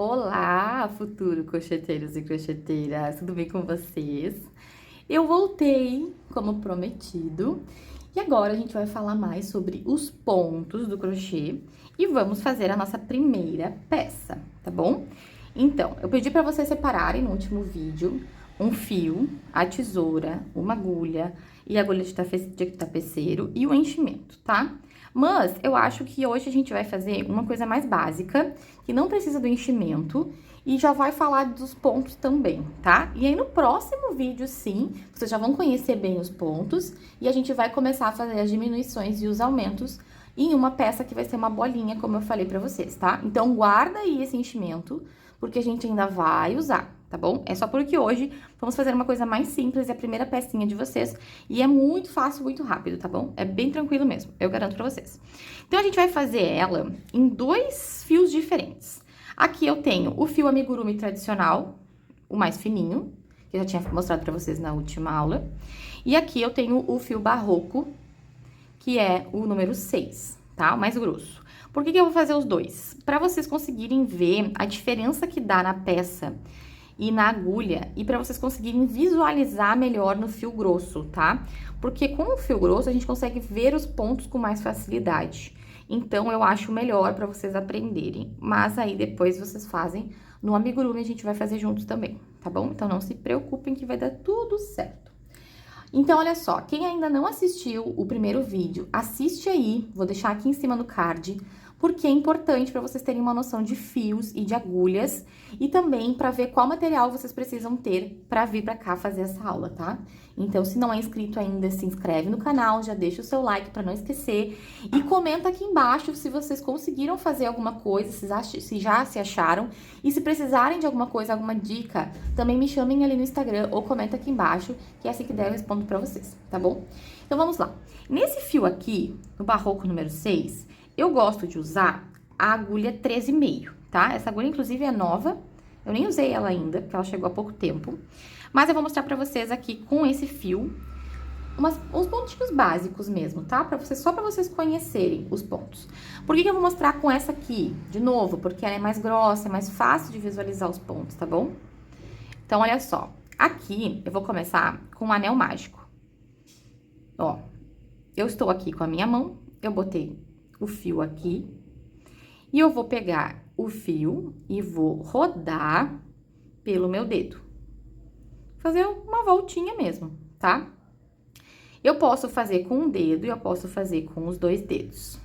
Olá, futuro crocheteiros e crocheteiras, tudo bem com vocês? Eu voltei, como prometido, e agora a gente vai falar mais sobre os pontos do crochê e vamos fazer a nossa primeira peça, tá bom? Então, eu pedi para vocês separarem no último vídeo um fio, a tesoura, uma agulha e a agulha de tapeceiro e o enchimento, tá? Mas eu acho que hoje a gente vai fazer uma coisa mais básica, que não precisa do enchimento e já vai falar dos pontos também, tá? E aí no próximo vídeo, sim, vocês já vão conhecer bem os pontos e a gente vai começar a fazer as diminuições e os aumentos em uma peça que vai ser uma bolinha, como eu falei pra vocês, tá? Então guarda aí esse enchimento, porque a gente ainda vai usar, tá bom? É só porque hoje vamos fazer uma coisa mais simples, é a primeira pecinha de vocês, e é muito fácil, muito rápido, tá bom? É bem tranquilo mesmo, eu garanto pra vocês. Então, a gente vai fazer ela em dois fios diferentes. Aqui eu tenho o fio amigurumi tradicional, o mais fininho, que eu já tinha mostrado pra vocês na última aula. E aqui eu tenho o fio barroco, que é o número 6, tá? O mais grosso. Por que eu vou fazer os dois? Pra vocês conseguirem ver a diferença que dá na peça e na agulha, e para vocês conseguirem visualizar melhor no fio grosso, tá? Porque com o fio grosso a gente consegue ver os pontos com mais facilidade. Então, eu acho melhor para vocês aprenderem. Mas aí depois vocês fazem no amigurumi, a gente vai fazer juntos também, tá bom? Então, não se preocupem que vai dar tudo certo. Então, olha só, quem ainda não assistiu o primeiro vídeo, assiste aí, vou deixar aqui em cima no card, porque é importante para vocês terem uma noção de fios e de agulhas e também para ver qual material vocês precisam ter para vir para cá fazer essa aula, tá? Então, se não é inscrito ainda, se inscreve no canal, já deixa o seu like para não esquecer e comenta aqui embaixo se vocês conseguiram fazer alguma coisa, se já se acharam e se precisarem de alguma coisa, alguma dica, também me chamem ali no Instagram ou comenta aqui embaixo, que é assim que der eu respondo para vocês, tá bom? Então, vamos lá. Nesse fio aqui, no barroco número 6, eu gosto de usar a agulha 13,5, tá? Essa agulha, inclusive, é nova. Eu nem usei ela ainda, porque ela chegou há pouco tempo. Mas eu vou mostrar pra vocês aqui com esse fio uns pontinhos básicos mesmo, tá? Só pra vocês conhecerem os pontos. Por que eu vou mostrar com essa aqui? De novo, porque ela é mais grossa, é mais fácil de visualizar os pontos, tá bom? Então, olha só. Aqui, eu vou começar com um anel mágico. Ó, eu estou aqui com a minha mão, eu botei o fio aqui, e eu vou pegar o fio e vou rodar pelo meu dedo. Fazer uma voltinha mesmo, tá? Eu posso fazer com um dedo e eu posso fazer com os dois dedos,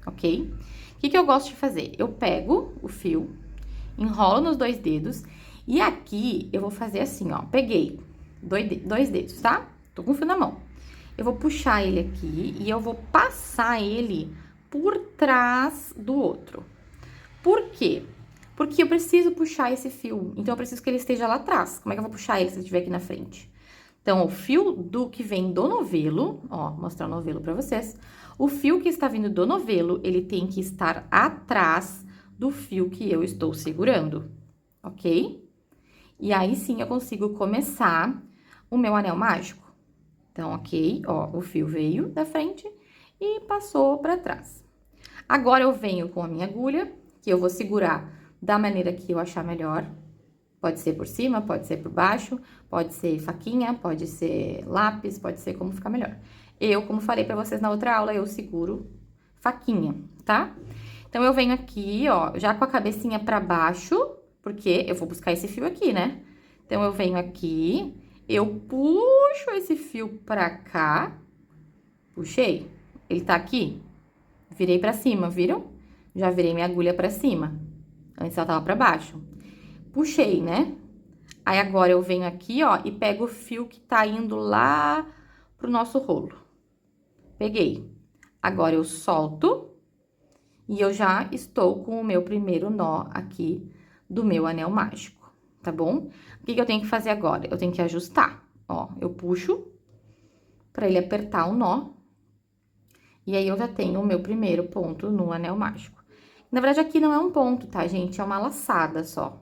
ok? O que eu gosto de fazer? Eu pego o fio, enrolo nos dois dedos e aqui eu vou fazer assim, ó. Peguei dois dedos, tá? Tô com o fio na mão. Eu vou puxar ele aqui e eu vou passar ele por trás do outro. Por quê? Porque eu preciso puxar esse fio, então eu preciso que ele esteja lá atrás. Como é que eu vou puxar ele se ele estiver aqui na frente? Então, o fio que vem do novelo, ó, vou mostrar o novelo pra vocês. O fio que está vindo do novelo, ele tem que estar atrás do fio que eu estou segurando, ok? E aí sim eu consigo começar o meu anel mágico. Então, ok, ó, o fio veio da frente e passou pra trás. Agora, eu venho com a minha agulha, que eu vou segurar da maneira que eu achar melhor. Pode ser por cima, pode ser por baixo, pode ser faquinha, pode ser lápis, pode ser como ficar melhor. Eu, como falei pra vocês na outra aula, eu seguro faquinha, tá? Então, eu venho aqui, ó, já com a cabecinha pra baixo, porque eu vou buscar esse fio aqui, né? Então, eu venho aqui, eu puxo esse fio pra cá, puxei, ele tá aqui, virei pra cima, viram? Já virei minha agulha pra cima, antes ela tava pra baixo. Puxei, né? Aí, agora eu venho aqui, ó, e pego o fio que tá indo lá pro nosso rolo. Peguei. Agora, eu solto e eu já estou com o meu primeiro nó aqui do meu anel mágico, tá bom? O que eu tenho que fazer agora? Eu tenho que ajustar, ó. Eu puxo pra ele apertar o nó. E aí, eu já tenho o meu primeiro ponto no anel mágico. Na verdade, aqui não é um ponto, tá, gente? É uma laçada só.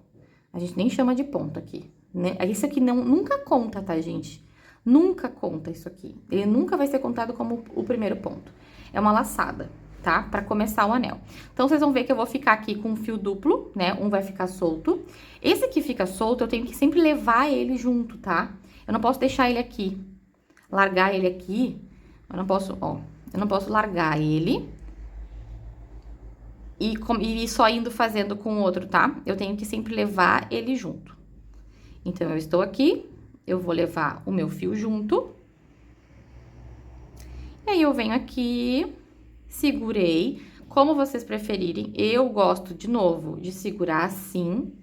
A gente nem chama de ponto aqui, né? Isso aqui nunca conta, tá, gente? Nunca conta isso aqui. Ele nunca vai ser contado como o primeiro ponto. É uma laçada. tá? Pra começar o anel. Então, vocês vão ver que eu vou ficar aqui com um fio duplo, né? Um vai ficar solto. Esse que fica solto, eu tenho que sempre levar ele junto, tá? Eu não posso deixar ele aqui, largar ele aqui. Eu não posso, ó, eu não posso largar ele e ir só indo fazendo com o outro, tá? Eu tenho que sempre levar ele junto. Então, eu estou aqui, eu vou levar o meu fio junto. E aí, eu venho aqui, segurei, como vocês preferirem. Eu gosto, de novo, de segurar assim.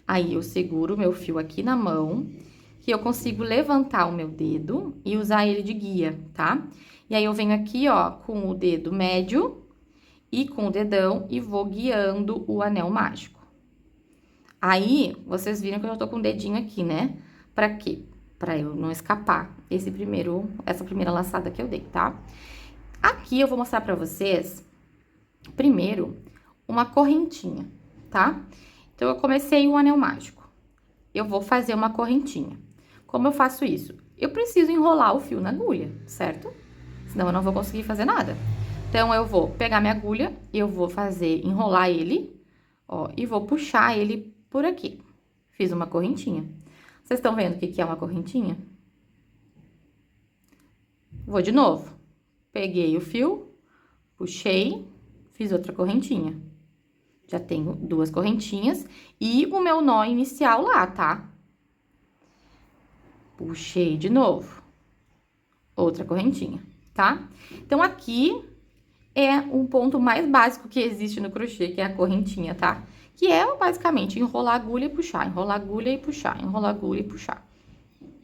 Aí, eu seguro o meu fio aqui na mão, que eu consigo levantar o meu dedo e usar ele de guia, tá? E aí, eu venho aqui, ó, com o dedo médio e com o dedão e vou guiando o anel mágico. Aí, vocês viram que eu já tô com o dedinho aqui, né? Pra quê? Pra eu não escapar essa primeira laçada que eu dei, tá? Aqui eu vou mostrar pra vocês, primeiro, uma correntinha, tá? Então, eu comecei o anel mágico. Eu vou fazer uma correntinha. Como eu faço isso? Eu preciso enrolar o fio na agulha, certo? Senão eu não vou conseguir fazer nada. Então, eu vou pegar minha agulha, eu vou enrolar ele, ó, e vou puxar ele por aqui. Fiz uma correntinha. Vocês estão vendo o que é uma correntinha? Vou de novo. Peguei o fio, puxei, fiz outra correntinha. Já tenho duas correntinhas e o meu nó inicial lá, tá? Puxei de novo. Outra correntinha, tá? Então, aqui é um ponto mais básico que existe no crochê, que é a correntinha, tá? Que é basicamente enrolar a agulha e puxar, enrolar a agulha e puxar, enrolar a agulha e puxar,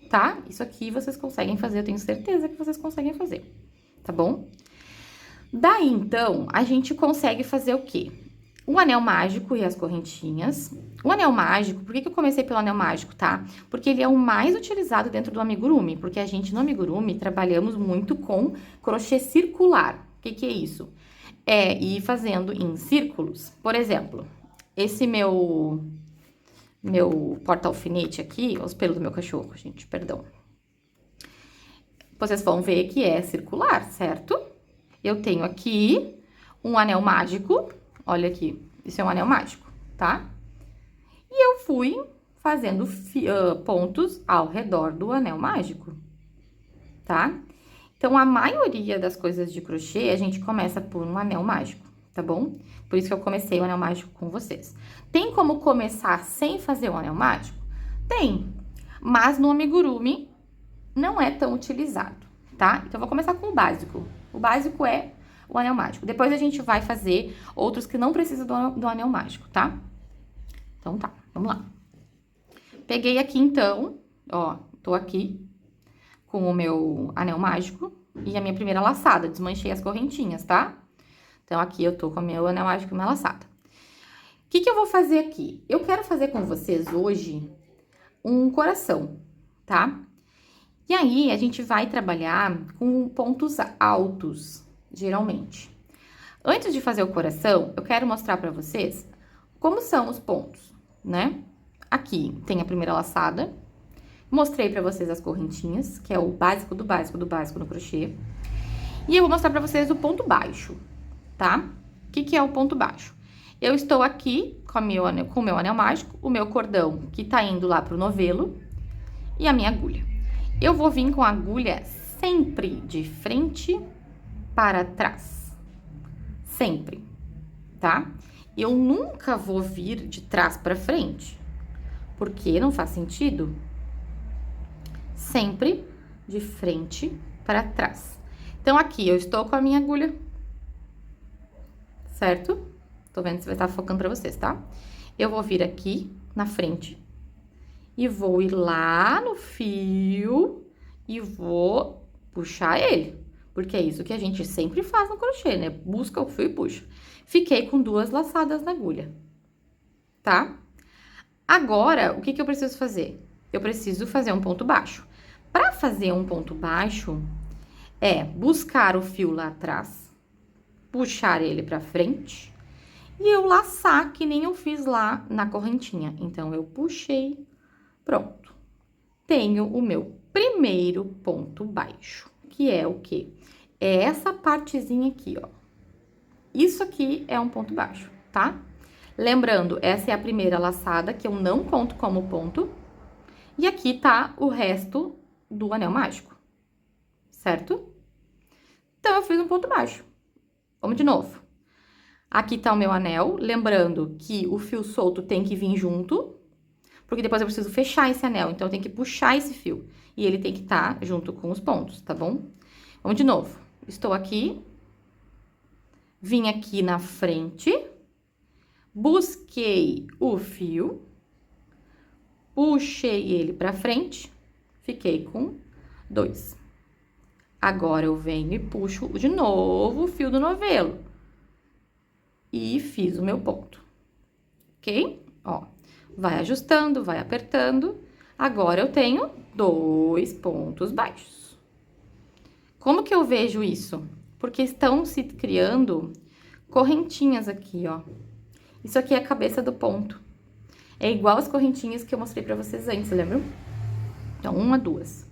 tá? Isso aqui vocês conseguem fazer, eu tenho certeza que vocês conseguem fazer, tá bom? Daí, então, a gente consegue fazer o quê? O anel mágico e as correntinhas. O anel mágico, por que eu comecei pelo anel mágico, tá? Porque ele é o mais utilizado dentro do amigurumi, porque a gente no amigurumi trabalhamos muito com crochê circular. O que é isso? É ir fazendo em círculos. Por exemplo, esse meu porta-alfinete aqui, os pelos do meu cachorro, gente, perdão. Vocês vão ver que é circular, certo? Eu tenho aqui um anel mágico, olha aqui, isso é um anel mágico, tá? E eu fui fazendo pontos ao redor do anel mágico, tá? Então, a maioria das coisas de crochê, a gente começa por um anel mágico, tá bom? Por isso que eu comecei o anel mágico com vocês. Tem como começar sem fazer o anel mágico? Tem, mas no amigurumi não é tão utilizado, tá? Então, eu vou começar com o básico. O básico é o anel mágico. Depois a gente vai fazer outros que não precisam do anel mágico, tá? Então, tá, vamos lá. Peguei aqui, então, ó, tô aqui com o meu anel mágico e a minha primeira laçada. Desmanchei as correntinhas, tá? Então, aqui eu tô com o meu anel mágico e minha laçada. O que eu vou fazer aqui? Eu quero fazer com vocês hoje um coração, tá? E aí, a gente vai trabalhar com pontos altos, geralmente. Antes de fazer o coração, eu quero mostrar pra vocês como são os pontos, né? Aqui tem a primeira laçada. Mostrei pra vocês as correntinhas, que é o básico do básico do básico no crochê. E eu vou mostrar pra vocês o ponto baixo, tá? O que é o ponto baixo? Eu estou aqui com o meu anel mágico, o meu cordão que tá indo lá pro novelo e a minha agulha. Eu vou vir com a agulha sempre de frente para trás. Sempre, tá? Eu nunca vou vir de trás para frente, porque não faz sentido. Sempre de frente para trás. Então, aqui eu estou com a minha agulha, certo? Tô vendo se vai estar focando para vocês, tá? Eu vou vir aqui na frente e vou ir lá no fio e vou puxar ele. Porque é isso que a gente sempre faz no crochê, né? Busca o fio e puxa. Fiquei com duas laçadas na agulha, tá? Agora, o que eu preciso fazer? Eu preciso fazer um ponto baixo. Para fazer um ponto baixo, é buscar o fio lá atrás, puxar ele pra frente e eu laçar, que nem eu fiz lá na correntinha. Então, eu puxei, pronto. Tenho o meu primeiro ponto baixo, que é o quê? É essa partezinha aqui, ó. Isso aqui é um ponto baixo, tá? Lembrando, essa é a primeira laçada que eu não conto como ponto. E aqui tá o resto do anel mágico, certo? Então, eu fiz um ponto baixo. Vamos de novo. Aqui tá o meu anel, lembrando que o fio solto tem que vir junto, porque depois eu preciso fechar esse anel, então eu tenho que puxar esse fio. E ele tem que estar junto com os pontos, tá bom? Vamos de novo. Estou aqui, vim aqui na frente, busquei o fio, puxei ele pra frente, fiquei com 2. Agora, eu venho e puxo de novo o fio do novelo. E fiz o meu ponto, ok? Ó, vai ajustando, vai apertando. Agora, eu tenho 2 pontos baixos. Como que eu vejo isso? Porque estão se criando correntinhas aqui, ó. Isso aqui é a cabeça do ponto. É igual as correntinhas que eu mostrei pra vocês antes, lembram? Então, 1, 2.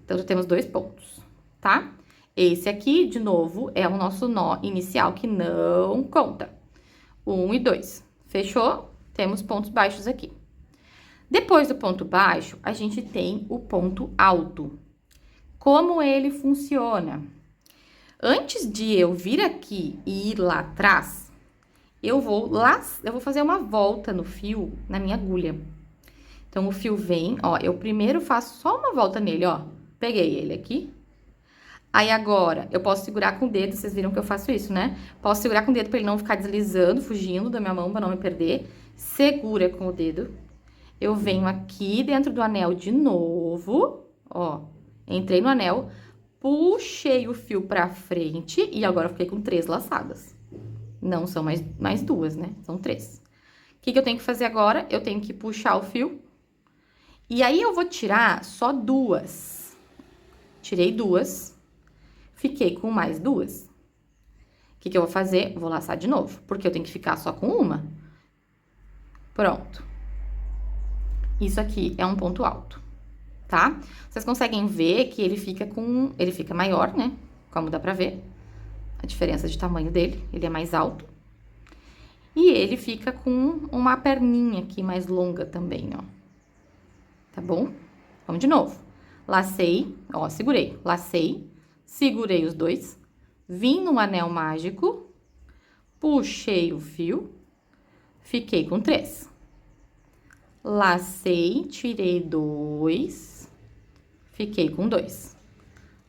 Então, já temos 2 pontos, tá? Esse aqui, de novo, é o nosso nó inicial, que não conta. 1 e 2. Fechou? Temos pontos baixos aqui. Depois do ponto baixo, a gente tem o ponto alto. Como ele funciona? Antes de eu vir aqui e ir lá atrás, eu vou fazer uma volta no fio, na minha agulha. Então, o fio vem, ó, eu primeiro faço só uma volta nele, ó. Peguei ele aqui. Aí, agora, eu posso segurar com o dedo, vocês viram que eu faço isso, né? Posso segurar com o dedo pra ele não ficar deslizando, fugindo da minha mão, pra não me perder. Segura com o dedo. Eu venho aqui dentro do anel de novo, ó. Entrei no anel, puxei o fio pra frente e agora eu fiquei com 3 laçadas. Não são mais 2, né? São 3. O que eu tenho que fazer agora? Eu tenho que puxar o fio. E aí, eu vou tirar só 2. Tirei 2. Fiquei com mais 2. O que eu vou fazer? Vou laçar de novo, porque eu tenho que ficar só com uma. Pronto. Isso aqui é um ponto alto, tá? Vocês conseguem ver que ele fica maior, né? Como dá pra ver. A diferença de tamanho dele, ele é mais alto. E ele fica com uma perninha aqui mais longa também, ó. Tá bom? Vamos de novo. Lacei, ó, segurei. Lacei, segurei os 2, vim no anel mágico, puxei o fio, fiquei com 3. Lacei, tirei 2, fiquei com 2.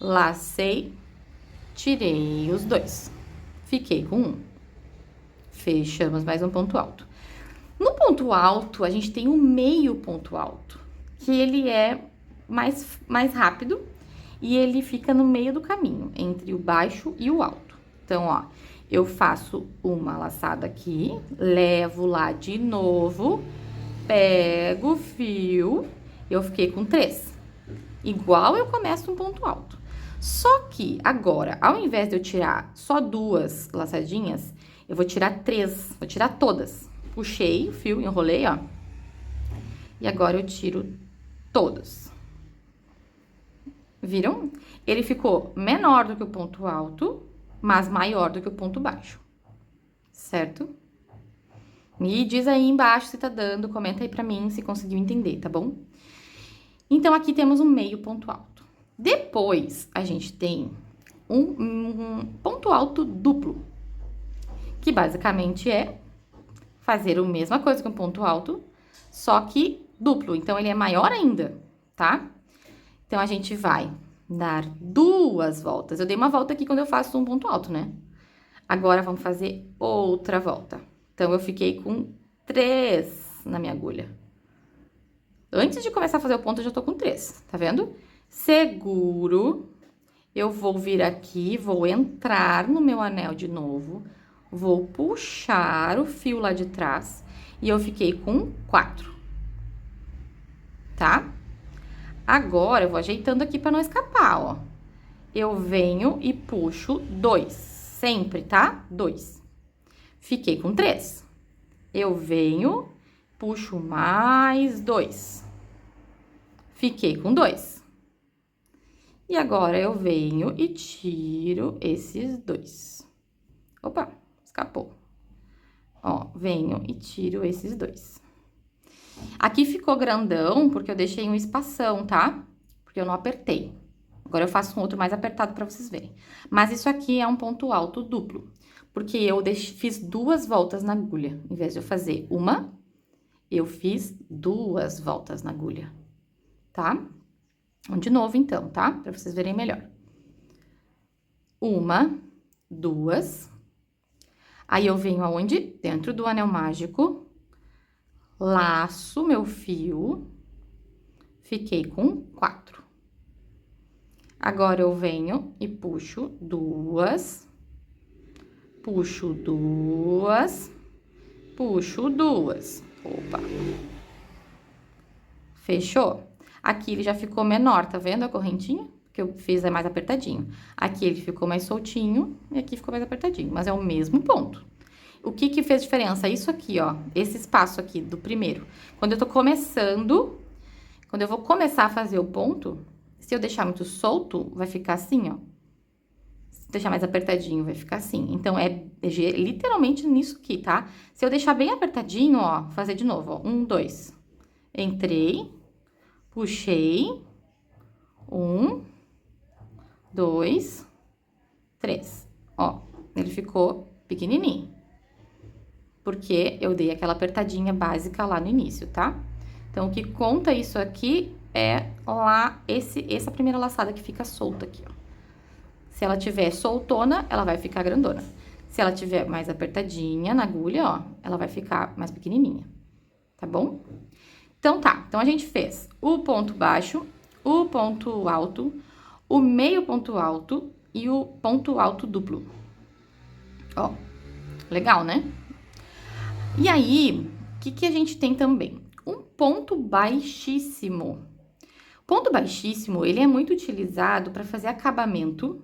Lacei, tirei os 2, fiquei com 1. Fechamos mais um ponto alto. No ponto alto, a gente tem um meio ponto alto, que ele é mais rápido e ele fica no meio do caminho, entre o baixo e o alto. Então, ó, eu faço uma laçada aqui, levo lá de novo, pego o fio, eu fiquei com 3. Igual eu começo um ponto alto. Só que agora, ao invés de eu tirar só 2 laçadinhas, eu vou tirar 3, vou tirar todas. Puxei o fio, enrolei, ó. E agora eu tiro todos. Viram? Ele ficou menor do que o ponto alto, mas maior do que o ponto baixo. Certo? Me diz aí embaixo se tá dando, comenta aí pra mim se conseguiu entender, tá bom? Então, aqui temos um meio ponto alto. Depois, a gente tem um ponto alto duplo, que basicamente é fazer a mesma coisa que um ponto alto, só que duplo. Então, ele é maior ainda, tá? Então, a gente vai dar 2 voltas. Eu dei uma volta aqui quando eu faço um ponto alto, né? Agora, vamos fazer outra volta. Então, eu fiquei com 3 na minha agulha. Antes de começar a fazer o ponto, eu já tô com 3, tá vendo? Seguro. Eu vou vir aqui, vou entrar no meu anel de novo, vou puxar o fio lá de trás e eu fiquei com 4, tá? Agora, eu vou ajeitando aqui pra não escapar, ó. Eu venho e puxo 2, sempre, tá? 2. Fiquei com 3. Eu venho, puxo mais 2. Fiquei com 2. E agora, eu venho e tiro esses 2. Opa, escapou. Ó, venho e tiro esses dois. Aqui ficou grandão porque eu deixei um espação, tá? Porque eu não apertei. Agora eu faço um outro mais apertado pra vocês verem. Mas isso aqui é um ponto alto duplo. Porque eu fiz 2 voltas na agulha. Em vez de eu fazer uma, eu fiz 2 voltas na agulha. Tá? De novo, então, tá? Pra vocês verem melhor. 1, 2. Aí, eu venho aonde? Dentro do anel mágico. Laço meu fio. Fiquei com 4. Agora, eu venho e puxo 2. Puxo 2. Puxo 2. Opa. Fechou? Aqui ele já ficou menor, tá vendo a correntinha? Que eu fiz é mais apertadinho. Aqui ele ficou mais soltinho e aqui ficou mais apertadinho, mas é o mesmo ponto. O que que fez diferença? Isso aqui, ó, esse espaço aqui do primeiro. Quando eu tô começando, quando eu vou começar a fazer o ponto, se eu deixar muito solto, vai ficar assim, ó. Se deixar mais apertadinho, vai ficar assim. Então, é literalmente nisso aqui, tá? Se eu deixar bem apertadinho, ó, fazer de novo, ó. 1, 2. Entrei, puxei. 1, 2, 3. Ó, ele ficou pequenininho. Porque eu dei aquela apertadinha básica lá no início, tá? Então, o que conta isso aqui é lá, essa primeira laçada que fica solta aqui, ó. Se ela tiver soltona, ela vai ficar grandona. Se ela tiver mais apertadinha na agulha, ó, ela vai ficar mais pequenininha, tá bom? Então, tá. Então, a gente fez o ponto baixo, o ponto alto, o meio ponto alto e o ponto alto duplo. Ó, legal, né? E aí, o que que a gente tem também? Um ponto baixíssimo. Ponto baixíssimo, ele é muito utilizado para fazer acabamento,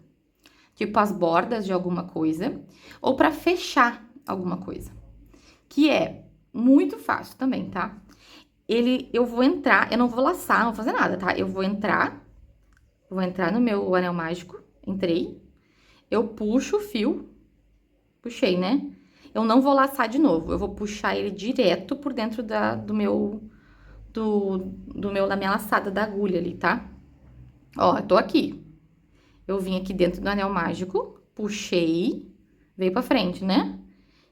tipo as bordas de alguma coisa, ou para fechar alguma coisa, que é muito fácil também, tá? Eu vou entrar, eu não vou laçar, não vou fazer nada, tá? Eu vou entrar no meu anel mágico, entrei, eu puxo o fio, puxei, né? Eu não vou laçar de novo, eu vou puxar ele direto por dentro da minha laçada da agulha ali, tá? Ó, eu tô aqui. Eu vim aqui dentro do anel mágico, puxei, veio pra frente, né?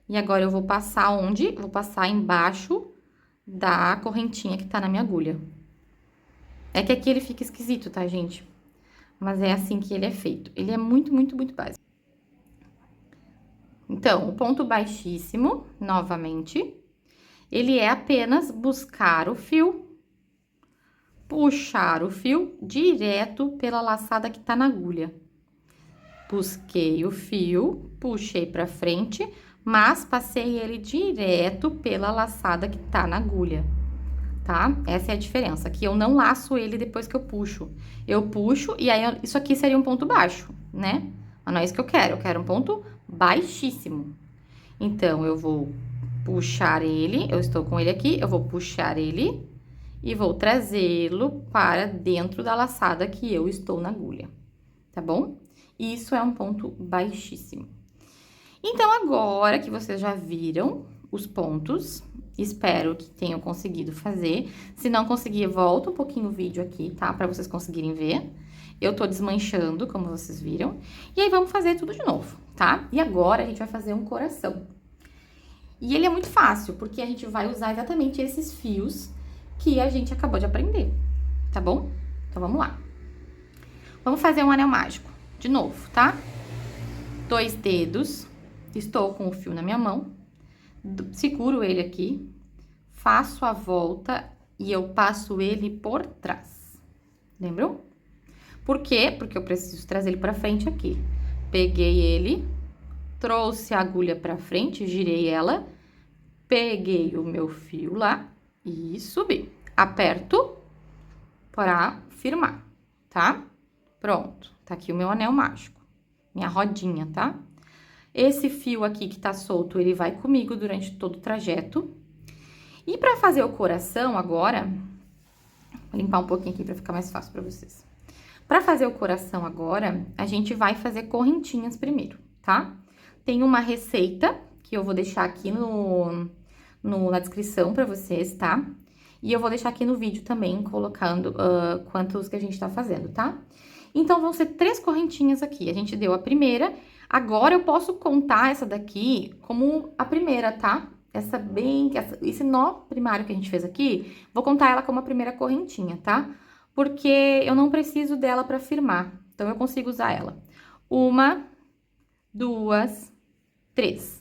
E agora eu vou passar onde? Vou passar embaixo da correntinha que tá na minha agulha. É que aqui ele fica esquisito, tá, gente? Mas é assim que ele é feito. Ele é muito, muito, muito básico. Então, o ponto baixíssimo, novamente, ele é apenas buscar o fio, puxar o fio direto pela laçada que tá na agulha. Busquei o fio, puxei pra frente, mas passei ele direto pela laçada que tá na agulha, tá? Essa é a diferença, que eu não laço ele depois que eu puxo. Eu puxo e aí isso aqui seria um ponto baixo, né? Mas não é isso que eu quero um ponto baixíssimo. Então, eu vou puxar ele, eu estou com ele aqui, eu vou puxar ele e vou trazê-lo para dentro da laçada que eu estou na agulha, tá bom? Isso é um ponto baixíssimo. Então, agora que vocês já viram os pontos, espero que tenham conseguido fazer. Se não conseguir, volta um pouquinho o vídeo aqui, tá? Para vocês conseguirem ver. Eu tô desmanchando, como vocês viram. E aí, vamos fazer tudo de novo, tá? E agora, a gente vai fazer um coração. E ele é muito fácil, porque a gente vai usar exatamente esses fios que a gente acabou de aprender, tá bom? Então, vamos lá. Vamos fazer um anel mágico, de novo, tá? 2 dedos, estou com o fio na minha mão, seguro ele aqui, faço a volta e eu passo ele por trás, lembrou? Por quê? Porque eu preciso trazer ele pra frente aqui. Peguei ele, trouxe a agulha pra frente, girei ela, peguei o meu fio lá e subi. Aperto para firmar, tá? Pronto, tá aqui o meu anel mágico, minha rodinha, tá? Esse fio aqui que tá solto, ele vai comigo durante todo o trajeto. E pra fazer o coração agora, vou limpar um pouquinho aqui pra ficar mais fácil pra vocês. Pra fazer o coração agora, a gente vai fazer correntinhas primeiro, tá? Tem uma receita que eu vou deixar aqui na descrição pra vocês, tá? E eu vou deixar aqui no vídeo também, colocando quantos que a gente tá fazendo, tá? Então, vão ser 3 correntinhas aqui. A gente deu a primeira. Agora, eu posso contar essa daqui como a primeira, tá? Esse nó primário que a gente fez aqui, vou contar ela como a primeira correntinha, tá? Porque eu não preciso dela pra firmar. Então, eu consigo usar ela. 1, 2, 3.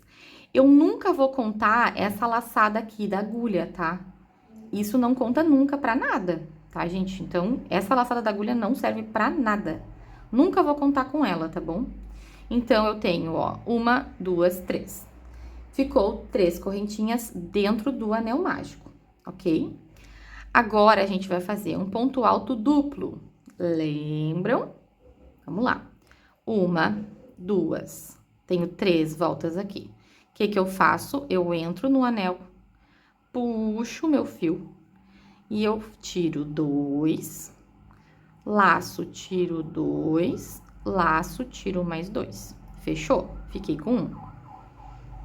Eu nunca vou contar essa laçada aqui da agulha, tá? Isso não conta nunca pra nada, tá, gente? Então, essa laçada da agulha não serve pra nada. Nunca vou contar com ela, tá bom? Então, eu tenho, ó, 1, 2, 3. Ficou 3 correntinhas dentro do anel mágico, ok? Agora, a gente vai fazer um ponto alto duplo. Lembram? Vamos lá. 1, 2. Tenho 3 voltas aqui. O que que eu faço? Eu entro no anel, puxo o meu fio e eu tiro 2, laço, tiro 2, laço, tiro mais 2. Fechou? Fiquei com 1.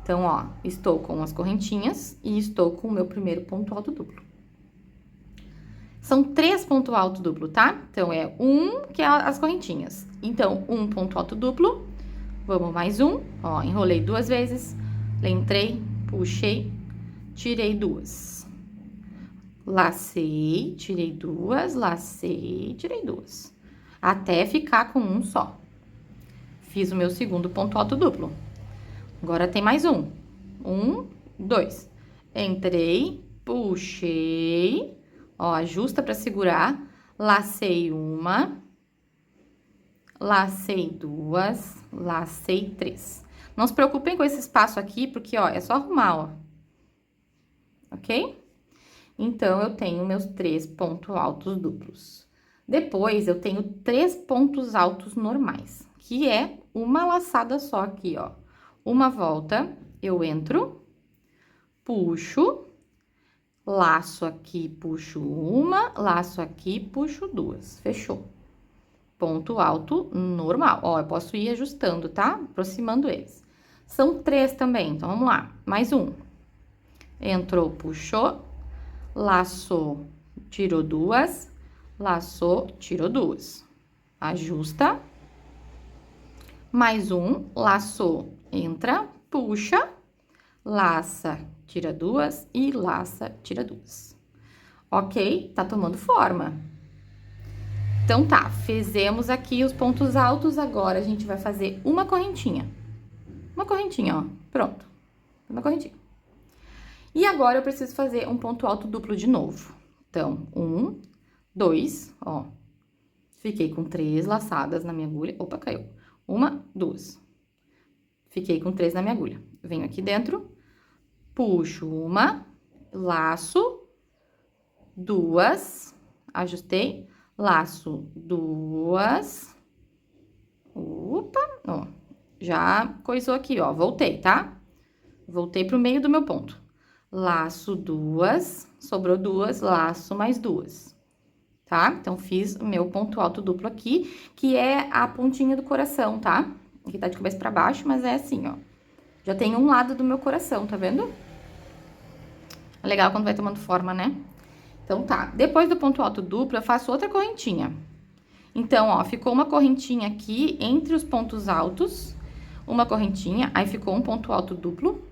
Então, ó, estou com as correntinhas e estou com o meu primeiro ponto alto duplo. São 3 pontos alto duplo, tá? Então, é 1, que é as correntinhas. Então, 1 ponto alto duplo. Vamos mais um. Ó, enrolei 2 vezes. Entrei, puxei, tirei 2. Lacei, tirei 2, lacei, tirei 2. Até ficar com um só. Fiz o meu segundo ponto alto duplo. Agora tem mais um. 1, 2. Entrei, puxei, ó, ajusta pra segurar. Lacei 1, lacei 2, lacei 3. Não se preocupem com esse espaço aqui, porque, ó, é só arrumar, ó. Ok? Então, eu tenho meus 3 pontos altos duplos. Depois, eu tenho 3 pontos altos normais, que é uma laçada só aqui, ó. Uma volta, eu entro, puxo, laço aqui, puxo 1, laço aqui, puxo 2. Fechou. Ponto alto normal. Ó, eu posso ir ajustando, tá? Aproximando eles. São 3 também, então vamos lá. Mais um. Entrou, puxou, laçou, tirou 2, laçou, tirou 2. Ajusta. Mais um, laçou, entra, puxa, laça, tira 2 e laça, tira 2. Ok? Tá tomando forma. Então, tá, fizemos aqui os pontos altos, agora a gente vai fazer uma correntinha. Uma correntinha, ó, pronto. Uma correntinha. E agora, eu preciso fazer um ponto alto duplo de novo. Então, 1, 2, ó. Fiquei com 3 laçadas na minha agulha. Opa, caiu. 1, 2. Fiquei com 3 na minha agulha. Venho aqui dentro, puxo 1, laço, 2, ajustei, laço 2. Opa, ó. Já coisou aqui, ó. Voltei, tá? Voltei pro meio do meu ponto. Laço 2, sobrou 2, laço mais 2. Tá? Então, fiz o meu ponto alto duplo aqui, que é a pontinha do coração, tá? Aqui tá de cabeça pra baixo, mas é assim, ó. Já tem um lado do meu coração, tá vendo? É legal quando vai tomando forma, né? Então, tá. Depois do ponto alto duplo, eu faço outra correntinha. Então, ó, ficou uma correntinha aqui entre os pontos altos, uma correntinha, aí ficou um ponto alto duplo,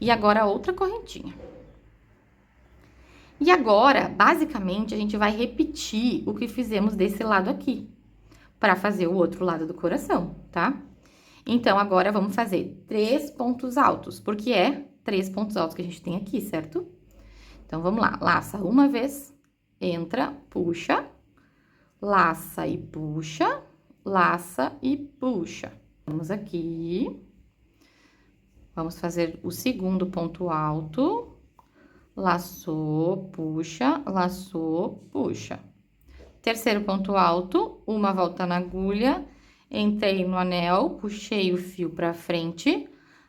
e agora outra correntinha. E agora, basicamente, a gente vai repetir o que fizemos desse lado aqui, para fazer o outro lado do coração, tá? Então, agora, vamos fazer 3 pontos altos, porque é 3 pontos altos que a gente tem aqui, certo? Então, vamos lá. Laça uma vez, entra, puxa, laça e puxa, laça e puxa. Vamos aqui. Vamos fazer o segundo ponto alto. Laçou, puxa, laçou, puxa. Terceiro ponto alto, uma volta na agulha, entrei no anel, puxei o fio pra frente,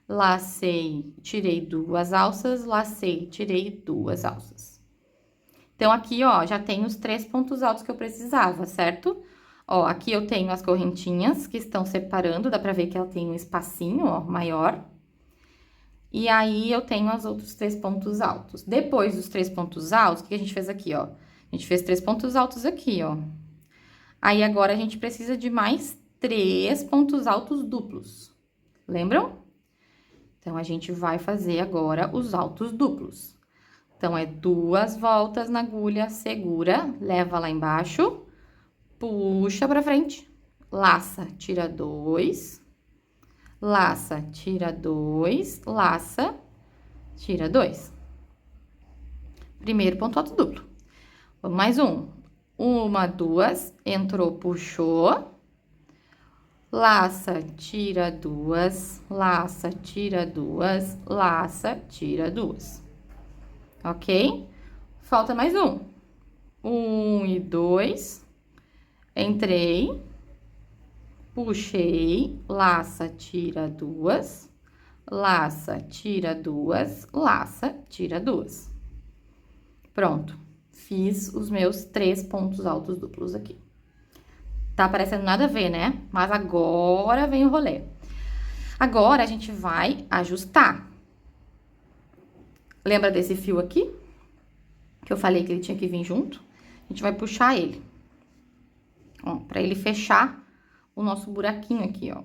lacei, tirei 2 alças, lacei, tirei 2 alças. Então, aqui, ó, já tenho os 3 pontos altos que eu precisava, certo? Ó, aqui eu tenho as correntinhas que estão separando, dá pra ver que ela tem um espacinho, ó, maior. E aí, eu tenho os outros 3 pontos altos. Depois dos 3 pontos altos, o que a gente fez aqui, ó? A gente fez 3 pontos altos aqui, ó. Aí, agora, a gente precisa de mais 3 pontos altos duplos. Lembram? Então, a gente vai fazer agora os altos duplos. Então, é 2 voltas na agulha, segura, leva lá embaixo, puxa pra frente, laça, tira 2, laça, tira 2, laça, tira 2. Primeiro ponto alto duplo. Vamos mais um. 1, 2, entrou, puxou. Laça, tira 2, laça, tira 2, laça, tira 2. Ok? Falta mais um. 1 e 2. Entrei. Puxei. Laça, tira 2. Laça, tira 2. Laça, tira 2. Pronto. Fiz os meus 3 pontos altos duplos aqui. Tá parecendo nada a ver, né? Mas agora vem o rolê. Agora, a gente vai ajustar. Lembra desse fio aqui? Que eu falei que ele tinha que vir junto? A gente vai puxar ele. Ó, pra ele fechar o nosso buraquinho aqui, ó.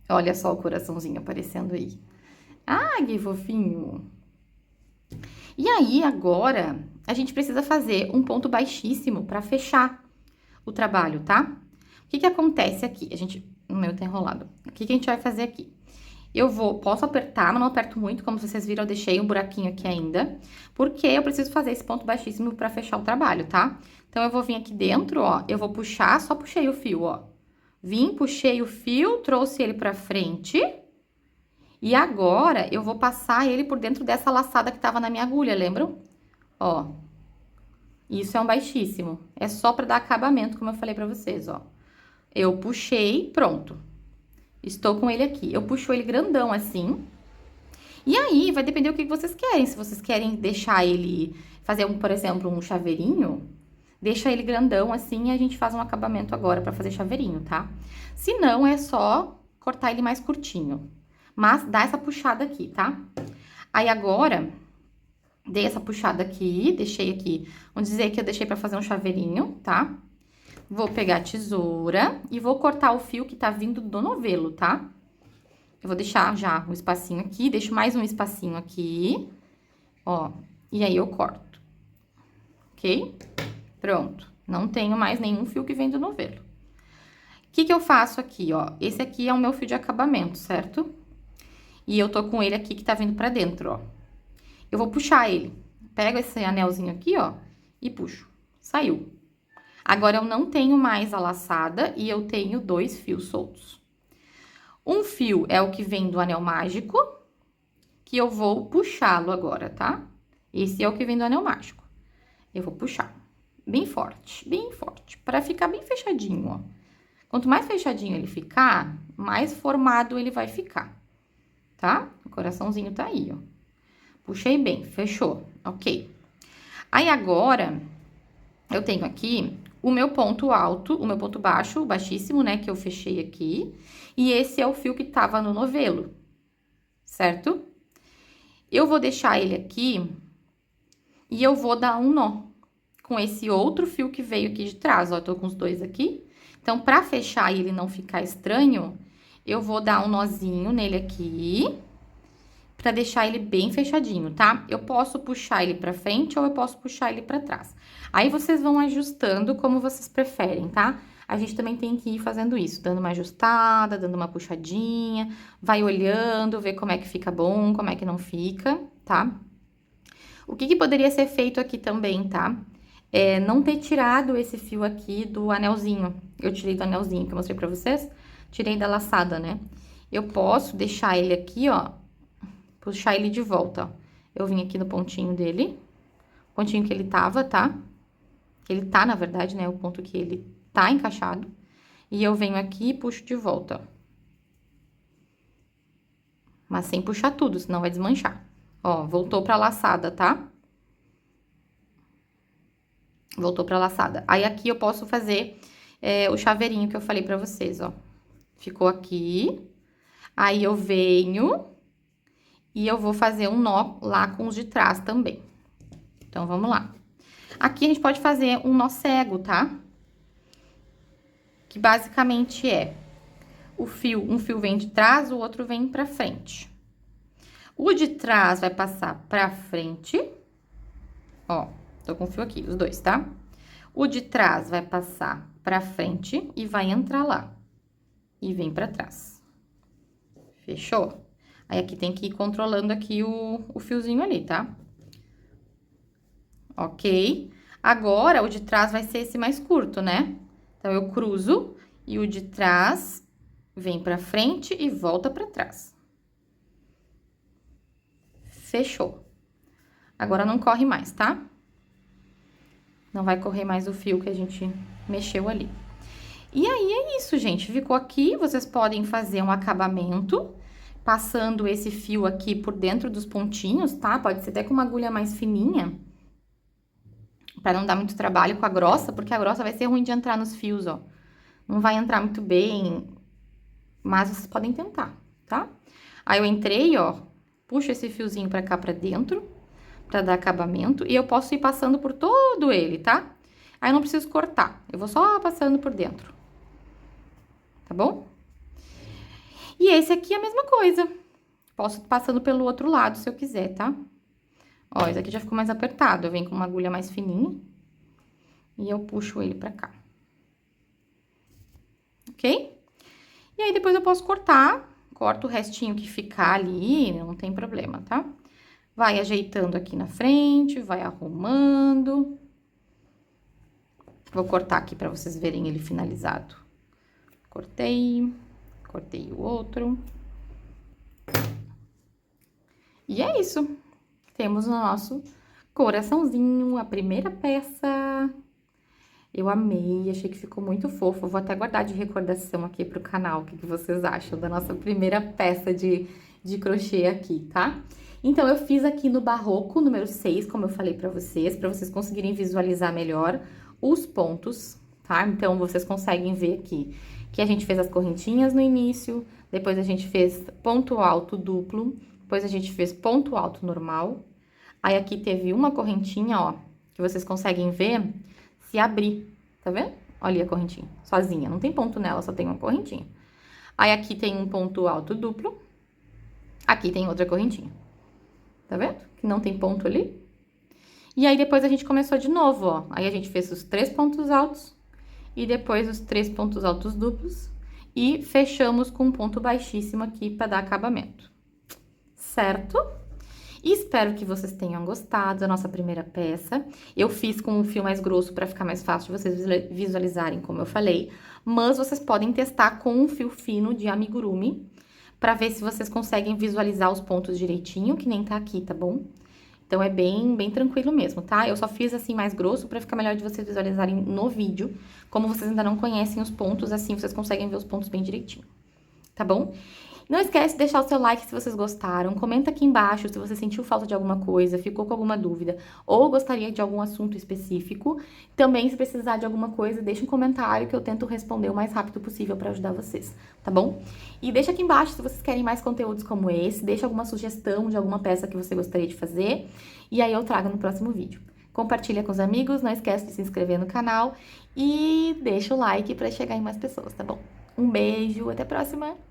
Olha só o coraçãozinho aparecendo aí. Ah, que fofinho! E aí, agora, a gente precisa fazer um ponto baixíssimo pra fechar o trabalho, tá? O que que acontece aqui? O meu tá enrolado. O que que a gente vai fazer aqui? Posso apertar, mas não aperto muito, como vocês viram, eu deixei um buraquinho aqui ainda, porque eu preciso fazer esse ponto baixíssimo pra fechar o trabalho, tá? Então, eu vou vir aqui dentro, ó, eu vou puxar, só puxei o fio, ó. Vim, puxei o fio, trouxe ele pra frente, e agora, eu vou passar ele por dentro dessa laçada que tava na minha agulha, lembram? Ó. Isso é um baixíssimo. É só pra dar acabamento, como eu falei pra vocês, ó. Eu puxei, pronto. Estou com ele aqui. Eu puxo ele grandão assim. E aí, vai depender do que vocês querem. Se vocês querem deixar ele, fazer, por exemplo, um chaveirinho, deixa ele grandão assim e a gente faz um acabamento agora pra fazer chaveirinho, tá? Se não, é só cortar ele mais curtinho. Mas dá essa puxada aqui, tá? Aí, agora, dei essa puxada aqui, deixei aqui, vamos dizer que eu deixei pra fazer um chaveirinho, tá? Vou pegar a tesoura e vou cortar o fio que tá vindo do novelo, tá? Eu vou deixar já um espacinho aqui, deixo mais um espacinho aqui, ó, e aí eu corto, ok? Pronto, não tenho mais nenhum fio que vem do novelo. O que que eu faço aqui, ó? Esse aqui é o meu fio de acabamento, certo? E eu tô com ele aqui que tá vindo pra dentro, ó. Eu vou puxar ele. Pego esse anelzinho aqui, ó, e puxo. Saiu. Agora, eu não tenho mais a laçada e eu tenho 2 fios soltos. Um fio é o que vem do anel mágico, que eu vou puxá-lo agora, tá? Esse é o que vem do anel mágico. Eu vou puxar bem forte, pra ficar bem fechadinho, ó. Quanto mais fechadinho ele ficar, mais formado ele vai ficar, tá? O coraçãozinho tá aí, ó. Puxei bem, fechou, ok. Aí, agora, eu tenho aqui o meu ponto alto, o meu ponto baixo, o baixíssimo, né, que eu fechei aqui. E esse é o fio que tava no novelo, certo? Eu vou deixar ele aqui e eu vou dar um nó com esse outro fio que veio aqui de trás, ó, eu tô com os 2 aqui. Então, pra fechar e ele não ficar estranho, eu vou dar um nozinho nele aqui, pra deixar ele bem fechadinho, tá? Eu posso puxar ele pra frente ou eu posso puxar ele pra trás. Aí, vocês vão ajustando como vocês preferem, tá? A gente também tem que ir fazendo isso, dando uma ajustada, dando uma puxadinha, vai olhando, ver como é que fica bom, como é que não fica, tá? O que que poderia ser feito aqui também, tá? É não ter tirado esse fio aqui do anelzinho. Eu tirei do anelzinho que eu mostrei pra vocês, tirei da laçada, né? Eu posso deixar ele aqui, ó, puxar ele de volta, ó. Eu vim aqui no pontinho dele, pontinho que ele tava, tá? Que ele tá, na verdade, né? O ponto que ele tá encaixado. E eu venho aqui e puxo de volta, ó. Mas sem puxar tudo, senão vai desmanchar. Ó, voltou pra laçada, tá? Voltou pra laçada. Aí, aqui eu posso fazer o chaveirinho que eu falei pra vocês, ó. Ficou aqui. Aí, eu venho E eu vou fazer um nó lá com os de trás também. Então, vamos lá. Aqui a gente pode fazer um nó cego, tá? Que basicamente é um fio vem de trás, o outro vem pra frente. O de trás vai passar pra frente. Ó, tô com o fio aqui, os dois, tá? O de trás vai passar pra frente e vai entrar lá. E vem pra trás. Fechou? Aí, aqui tem que ir controlando aqui o fiozinho ali, tá? Ok? Agora, o de trás vai ser esse mais curto, né? Então, eu cruzo e o de trás vem pra frente e volta pra trás. Fechou. Agora, não corre mais, tá? Não vai correr mais o fio que a gente mexeu ali. E aí, é isso, gente. Ficou aqui, vocês podem fazer um acabamento, passando esse fio aqui por dentro dos pontinhos, tá? Pode ser até com uma agulha mais fininha, pra não dar muito trabalho com a grossa, porque a grossa vai ser ruim de entrar nos fios, ó. Não vai entrar muito bem, mas vocês podem tentar, tá? Aí, eu entrei, ó, puxo esse fiozinho pra cá, pra dentro, pra dar acabamento, e eu posso ir passando por todo ele, tá? Aí, eu não preciso cortar, eu vou só passando por dentro, tá bom? E esse aqui é a mesma coisa, posso ir passando pelo outro lado, se eu quiser, tá? Ó, esse aqui já ficou mais apertado, eu venho com uma agulha mais fininha e eu puxo ele pra cá. Ok? E aí, depois eu posso cortar, corto o restinho que ficar ali, não tem problema, tá? Vai ajeitando aqui na frente, vai arrumando. Vou cortar aqui pra vocês verem ele finalizado. Cortei, cortei o outro. E é isso. Temos o nosso coraçãozinho, a primeira peça. Eu amei, achei que ficou muito fofo. Eu vou até guardar de recordação aqui pro canal, o que vocês acham da nossa primeira peça de crochê aqui, tá? Então, eu fiz aqui no barroco número 6, como eu falei pra vocês conseguirem visualizar melhor os pontos, tá? Então, vocês conseguem ver aqui que a gente fez as correntinhas no início, depois a gente fez ponto alto duplo, depois a gente fez ponto alto normal. Aí, aqui teve uma correntinha, ó, que vocês conseguem ver se abrir, tá vendo? Olha ali a correntinha, sozinha, não tem ponto nela, só tem uma correntinha. Aí, aqui tem um ponto alto duplo, aqui tem outra correntinha, tá vendo? Que não tem ponto ali. E aí, depois a gente começou de novo, ó. Aí, a gente fez os 3 pontos altos e depois os 3 pontos altos duplos e fechamos com um ponto baixíssimo aqui pra dar acabamento, certo? E espero que vocês tenham gostado da nossa primeira peça. Eu fiz com um fio mais grosso para ficar mais fácil de vocês visualizarem, como eu falei. Mas vocês podem testar com um fio fino de amigurumi, para ver se vocês conseguem visualizar os pontos direitinho, que nem tá aqui, tá bom? Então, é bem tranquilo mesmo, tá? Eu só fiz assim mais grosso para ficar melhor de vocês visualizarem no vídeo. Como vocês ainda não conhecem os pontos, assim vocês conseguem ver os pontos bem direitinho, tá bom? Não esquece de deixar o seu like se vocês gostaram, comenta aqui embaixo se você sentiu falta de alguma coisa, ficou com alguma dúvida ou gostaria de algum assunto específico. Também, se precisar de alguma coisa, deixa um comentário que eu tento responder o mais rápido possível para ajudar vocês, tá bom? E deixa aqui embaixo se vocês querem mais conteúdos como esse, deixa alguma sugestão de alguma peça que você gostaria de fazer e aí eu trago no próximo vídeo. Compartilha com os amigos, não esquece de se inscrever no canal e deixa o like para chegar em mais pessoas, tá bom? Um beijo, até a próxima!